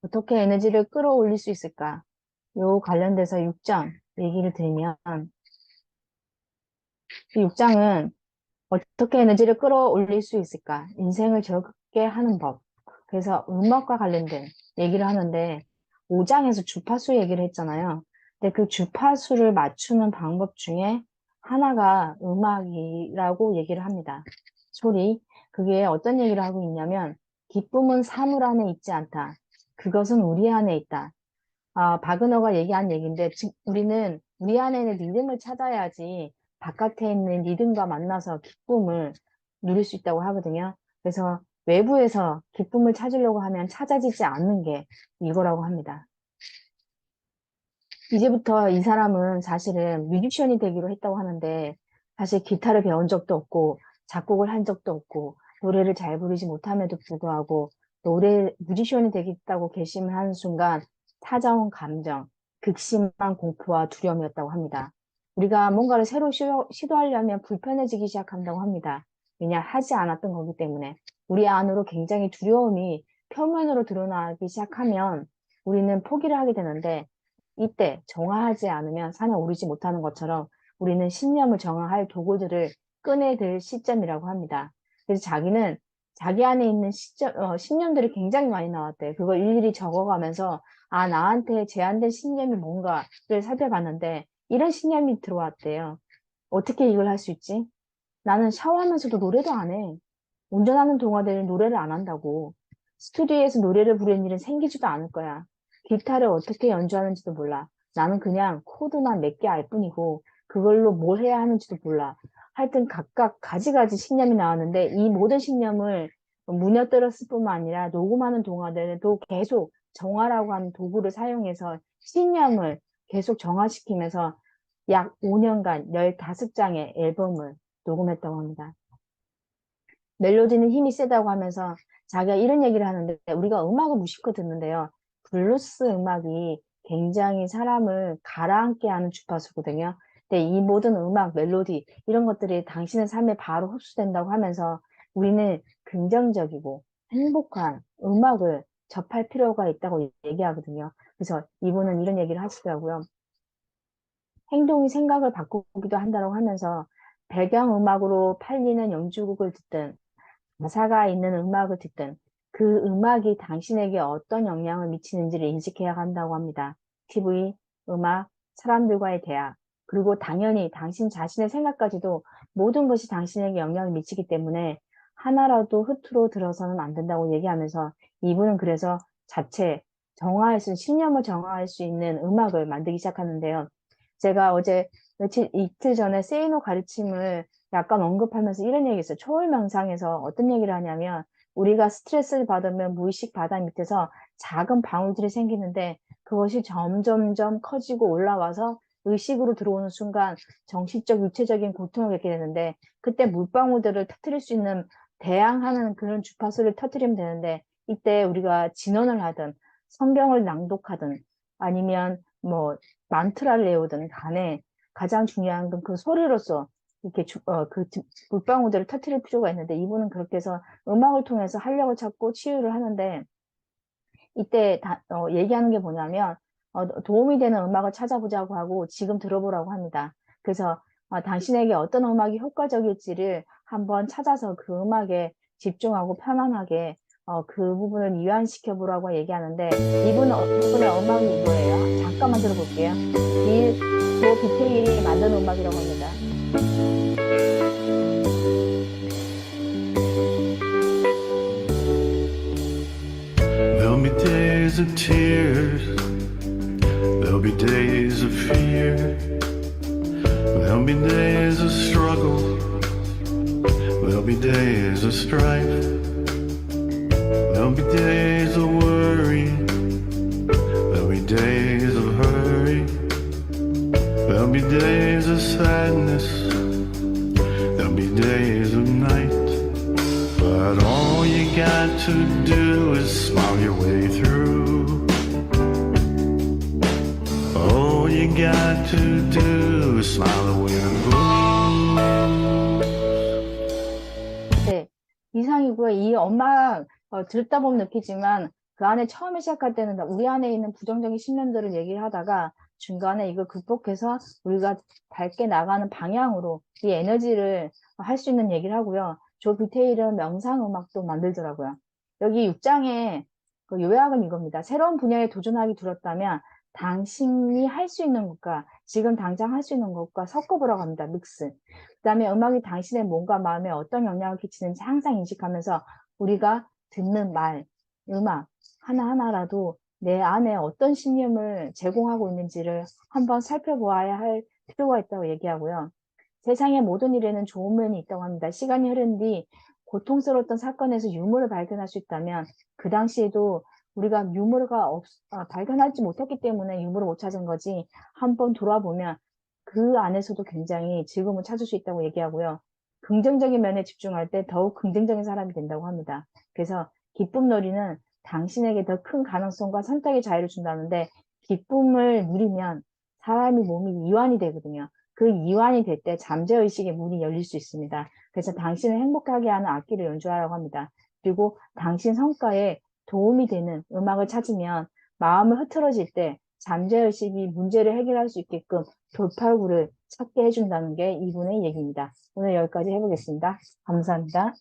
어떻게 에너지를 끌어올릴 수 있을까? 요 관련돼서 6장 얘기를 드리면, 이 6장은 어떻게 에너지를 끌어올릴 수 있을까? 인생을 즐겁게 하는 법. 그래서 음악과 관련된 얘기를 하는데, 5장에서 주파수 얘기를 했잖아요. 근데 그 주파수를 맞추는 방법 중에 하나가 음악이라고 얘기를 합니다. 소리. 그게 어떤 얘기를 하고 있냐면, 기쁨은 사물 안에 있지 않다. 그것은 우리 안에 있다. 바그너가 얘기한 얘기인데, 즉, 우리는 우리 안에 있는 리듬을 찾아야지 바깥에 있는 리듬과 만나서 기쁨을 누릴 수 있다고 하거든요. 그래서 외부에서 기쁨을 찾으려고 하면 찾아지지 않는 게 이거라고 합니다. 이제부터 이 사람은 사실은 뮤지션이 되기로 했다고 하는데, 사실 기타를 배운 적도 없고, 작곡을 한 적도 없고, 노래를 잘 부르지 못함에도 불구하고, 뮤지션이 되겠다고 결심을 하는 순간, 찾아온 감정, 극심한 공포와 두려움이었다고 합니다. 우리가 뭔가를 새로 시도하려면 불편해지기 시작한다고 합니다. 왜냐, 하지 않았던 거기 때문에. 우리 안으로 굉장히 두려움이 표면으로 드러나기 시작하면, 우리는 포기를 하게 되는데, 이때 정화하지 않으면 산에 오르지 못하는 것처럼 우리는 신념을 정화할 도구들을 꺼내들 시점이라고 합니다. 그래서 자기는 자기 안에 있는 신념들이 굉장히 많이 나왔대요. 그걸 일일이 적어가면서 나한테 제한된 신념이 뭔가를 살펴봤는데 이런 신념이 들어왔대요. 어떻게 이걸 할 수 있지? 나는 샤워하면서도 노래도 안 해. 운전하는 동안에는 노래를 안 한다고. 스튜디오에서 노래를 부르는 일은 생기지도 않을 거야. 기타를 어떻게 연주하는지도 몰라. 나는 그냥 코드만 몇 개 알 뿐이고, 그걸로 뭘 해야 하는지도 몰라. 하여튼 각각 가지가지 신념이 나왔는데, 이 모든 신념을 무너뜨렸을 뿐만 아니라, 녹음하는 동안에도 계속 정화라고 하는 도구를 사용해서 신념을 계속 정화시키면서 약 5년간 15장의 앨범을 녹음했다고 합니다. 멜로디는 힘이 세다고 하면서 자기가 이런 얘기를 하는데 우리가 음악을 무심코 듣는데요. 블루스 음악이 굉장히 사람을 가라앉게 하는 주파수거든요. 근데 이 모든 음악, 멜로디 이런 것들이 당신의 삶에 바로 흡수된다고 하면서 우리는 긍정적이고 행복한 음악을 접할 필요가 있다고 얘기하거든요. 그래서 이분은 이런 얘기를 하시더라고요. 행동이 생각을 바꾸기도 한다고 하면서 배경음악으로 팔리는 연주곡을 듣든 가사가 있는 음악을 듣든 그 음악이 당신에게 어떤 영향을 미치는지를 인식해야 한다고 합니다. TV, 음악, 사람들과의 대화, 그리고 당연히 당신 자신의 생각까지도 모든 것이 당신에게 영향을 미치기 때문에 하나라도 흐트러 들어서는 안 된다고 얘기하면서 이분은 그래서 자체 신념을 정화할 수 있는 음악을 만들기 시작하는데요. 제가 어제 이틀 전에 세이노 가르침을 약간 언급하면서 이런 얘기 했어요. 초월 명상에서 어떤 얘기를 하냐면 우리가 스트레스를 받으면 무의식 바닥 밑에서 작은 방울들이 생기는데 그것이 점점점 커지고 올라와서 의식으로 들어오는 순간 정신적, 육체적인 고통을 겪게 되는데 그때 물방울들을 터뜨릴 수 있는 대항하는 그런 주파수를 터뜨리면 되는데 이때 우리가 진언을 하든 성경을 낭독하든 아니면 뭐 만트라를 외우든 간에 가장 중요한 건 그 소리로서 이렇게 물방울들을 터뜨릴 필요가 있는데 이분은 그렇게 해서 음악을 통해서 활력을 찾고 치유를 하는데 이때 얘기하는 게 뭐냐면 도움이 되는 음악을 찾아보자고 하고 지금 들어보라고 합니다. 그래서 당신에게 어떤 음악이 효과적일지를 한번 찾아서 그 음악에 집중하고 편안하게 그 부분을 이완시켜 보라고 얘기하는데 이분의 음악이 이거예요. 잠깐만 들어볼게요. 빌 비테일이 만든 음악이라고 합니다. There'll be days of tears, there'll be days of fear, there'll be days of struggle, there'll be days of strife, there'll be days of worry, there'll be days of hurry, there'll be days of sadness, there'll be days of night. But all you got to do is smile your way through. All you got to do is smile away the blues. 네, 이상이고요. 이 엄마 듣다 보면 느끼지만 그 안에 처음에 시작할 때는 우리 안에 있는 부정적인 신념들을 얘기를 하다가 중간에 이걸 극복해서 우리가 밝게 나가는 방향으로 이 에너지를 할 수 있는 얘기를 하고요. 조 비테일은 명상 음악도 만들더라고요. 여기 6장에 그 요약은 이겁니다. 새로운 분야에 도전하기 두렵다면 당신이 할 수 있는 것과 지금 당장 할 수 있는 것과 섞어보라고 합니다. 믹스. 그 다음에 음악이 당신의 몸과 마음에 어떤 영향을 끼치는지 항상 인식하면서 우리가 듣는 말, 음악 하나하나라도 내 안에 어떤 신념을 제공하고 있는지를 한번 살펴보아야 할 필요가 있다고 얘기하고요. 세상의 모든 일에는 좋은 면이 있다고 합니다. 시간이 흐른 뒤 고통스러웠던 사건에서 유머를 발견할 수 있다면 그 당시에도 우리가 유머가 발견하지 못했기 때문에 유머를 못 찾은 거지 한번 돌아보면 그 안에서도 굉장히 즐거움을 찾을 수 있다고 얘기하고요. 긍정적인 면에 집중할 때 더욱 긍정적인 사람이 된다고 합니다. 그래서 기쁨 놀이는 당신에게 더 큰 가능성과 선택의 자유를 준다는데 기쁨을 누리면 사람이 몸이 이완이 되거든요. 그 이완이 될 때 잠재의식의 문이 열릴 수 있습니다. 그래서 당신을 행복하게 하는 악기를 연주하라고 합니다. 그리고 당신 성과에 도움이 되는 음악을 찾으면 마음을 흐트러질 때 잠재의식이 문제를 해결할 수 있게끔 돌파구를 찾게 해준다는 게 이분의 얘기입니다. 오늘 여기까지 해보겠습니다. 감사합니다.